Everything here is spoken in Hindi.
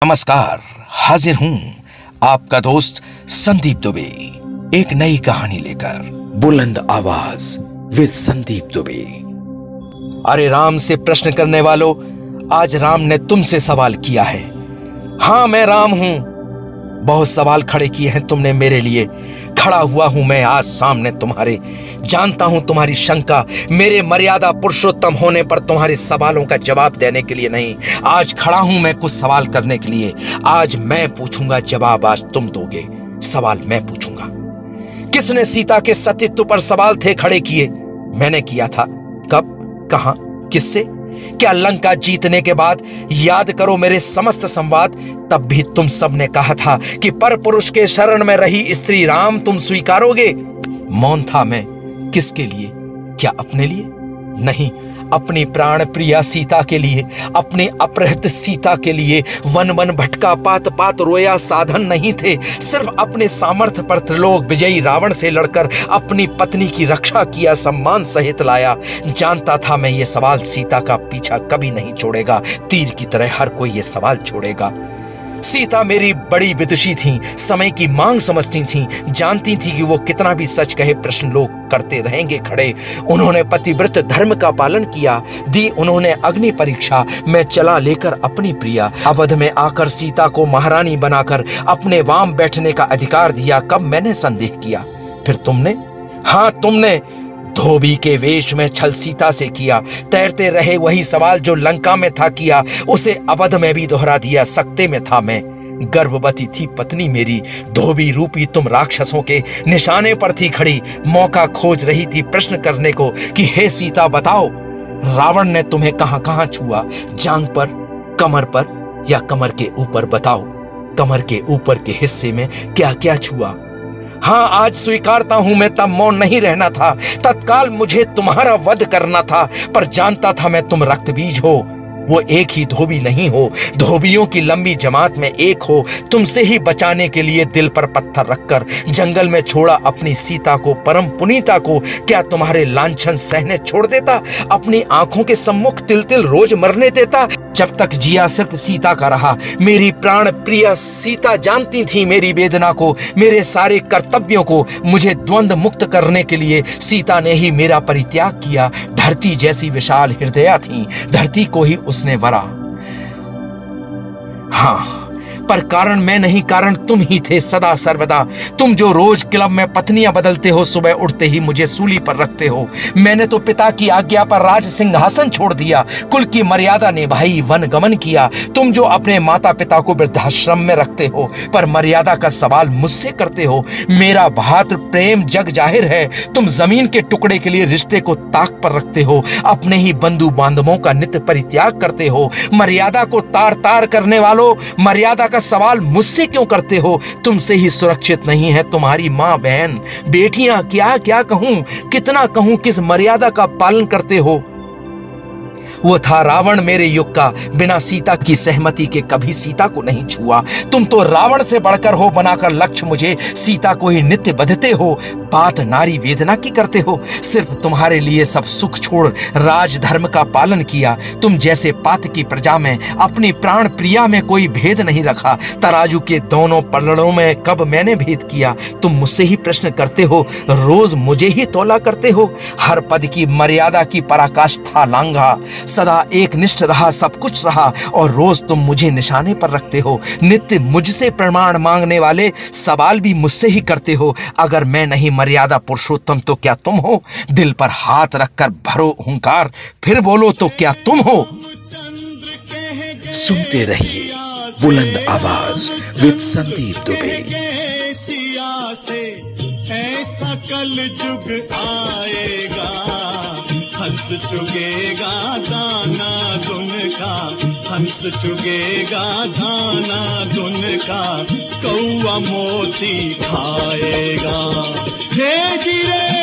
नमस्कार, हाजिर हूं आपका दोस्त संदीप दुबे एक नई कहानी लेकर। बुलंद आवाज विद संदीप दुबे। अरे राम से प्रश्न करने वालों, आज राम ने तुमसे सवाल किया है। हां, मैं राम हूं। बहुत सवाल खड़े किए हैं तुमने मेरे लिए। खड़ा हुआ हूं मैं आज सामने तुम्हारे। जानता हूं तुम्हारी शंका मेरे मर्यादा पुरुषोत्तम होने पर तुम्हारे सवालों का जवाब देने के लिए नहीं। आज खड़ा हूं मैं कुछ सवाल करने के लिए। आज मैं पूछूंगा, जवाब आज तुम दोगे। सवाल मैं पूछूंगा। किसने सीता के सतीत्व पर सवाल थे खड़े किए? मैंने किया था। कब, कहां, किससे? क्या लंका जीतने के बाद? याद करो मेरे समस्त संवाद। तब भी तुम सब ने कहा था कि पर पुरुष के शरण में रही स्त्री राम तुम स्वीकारोगे। मौन था मैं। किसके लिए? क्या अपने लिए? नहीं, अपनी प्राण प्रिया सीता के लिए, अपनी अपहृत सीता के लिए। वन वन भटका, पात पात रोया, साधन नहीं थे। सिर्फ अपने सामर्थ्य पर त्रिलोक विजयी रावण से लड़कर अपनी पत्नी की रक्षा किया, सम्मान सहित लाया। जानता था मैं ये सवाल सीता का पीछा कभी नहीं छोड़ेगा। तीर की तरह हर कोई ये सवाल छोड़ेगा। सीता मेरी बड़ी विदुषी थी, समय की मांग समझती थी। जानती थी कि वो कितना भी सच कहे प्रश्न लोग करते रहेंगे खड़े। उन्होंने पतिव्रत धर्म का पालन किया। दी उन्होंने अग्नि परीक्षा। मैं चला लेकर अपनी प्रिया। अवध में आकर सीता को महारानी बनाकर अपने वाम बैठने का अधिकार दिया। कब मैंने संदेह किया? फिर तुमने, हाँ तुमने धोबी के वेश में छल सीता से किया। तैरते रहे वही सवाल जो लंका में था किया, उसे अवध में भी दोहरा दिया। सकते में था मैं। गर्भवती थी पत्नी मेरी। धोबी रूपी तुम राक्षसों के निशाने पर थी खड़ी। मौका खोज रही थी प्रश्न करने को कि हे सीता बताओ, रावण ने तुम्हें कहां कहां छुआ? जांग पर, कमर पर या कमर के ऊपर? बताओ, कमर के ऊपर के हिस्से में क्या क्या छुआ? हाँ, आज स्वीकारता हूं मैं, तब मौन नहीं रहना था। तत्काल मुझे तुम्हारा वध करना था, पर जानता था मैं तुम रक्तबीज हो। वो एक ही धोबी नहीं हो, धोबियों की लंबी जमात में एक हो। तुमसे ही बचाने के लिए दिल पर पत्थर रखकर जंगल में छोड़ा अपनी सीता को, परम पुनीता को। क्या तुम्हारे लांछन सहने छोड़ देता? अपनी आंखों के सम्मुख तिल तिल रोज मरने देता? जब तक जिया सिर्फ सीता का रहा। मेरी प्राण प्रिय सीता जानती थी मेरी वेदना को, मेरे सारे कर्तव्यों को। मुझे द्वंद्व मुक्त करने के लिए सीता ने ही मेरा परित्याग किया। धरती जैसी विशाल हृदया थी, धरती को ही उसने वरा। हाँ, पर कारण मैं नहीं, कारण तुम ही थे सदा सर्वदा। तुम जो रोज क्लब में पत्नियां बदलते हो, सुबह उठते ही मुझे सूली पर रखते हो। मैंने तो पिता की आज्ञा पर राज सिंहासन छोड़ दिया, कुल की मर्यादा निभाई, वन गमन किया। तुम जो अपने माता पिता को वृद्धाश्रम में रखते हो, पर मर्यादा का सवाल मुझसे करते हो। मेरा भातृ प्रेम जग जाहिर है। तुम जमीन के टुकड़े के लिए रिश्ते को ताक पर रखते हो। अपने ही बंधु बांधवों का नित्य परित्याग करते हो। मर्यादा को तार तार करने वालों, मर्यादा का सवाल मुझसे क्यों करते हो? तुमसे ही सुरक्षित नहीं है तुम्हारी मां बहन बेटियां। क्या क्या कहूं, कितना कहूं, किस मर्यादा का पालन करते हो? वो था रावण मेरे युग का, बिना सीता की सहमति के कभी सीता को नहीं छुआ। तुम तो रावण से बढ़कर हो, बनाकर लक्ष्य मुझे सीता को ही नित्य बधते हो। बात नारी वेदना की करते हो। सिर्फ तुम्हारे लिए सब सुख छोड़ राज धर्म का पालन किया। तुम जैसे पात की प्रजा में अपनी प्राण प्रिया में कोई भेद नहीं रखा। तराजू के दोनों पलड़ों में कब मैंने भेद किया? तुम मुझसे ही प्रश्न करते हो, रोज मुझे ही तौला करते हो। हर पद की मर्यादा की पराकाष्ठा लांघा, सदा एक निष्ठ रहा, सब कुछ रहा, और रोज तुम मुझे निशाने पर रखते हो। नित्य मुझसे प्रमाण मांगने वाले सवाल भी मुझसे ही करते हो। अगर मैं नहीं मर्यादा पुरुषोत्तम तो क्या तुम हो? दिल पर हाथ रखकर भरो हुंकार, फिर बोलो तो क्या तुम हो? सुनते रहिए बुलंद आवाज विद संदीप दुबे। ऐसा कल जुग आएगा, हंस चुगेगा दाना दुन का, हंस चुगेगा दाना दुन का, कौआ मोती खाएगा। हे गिरे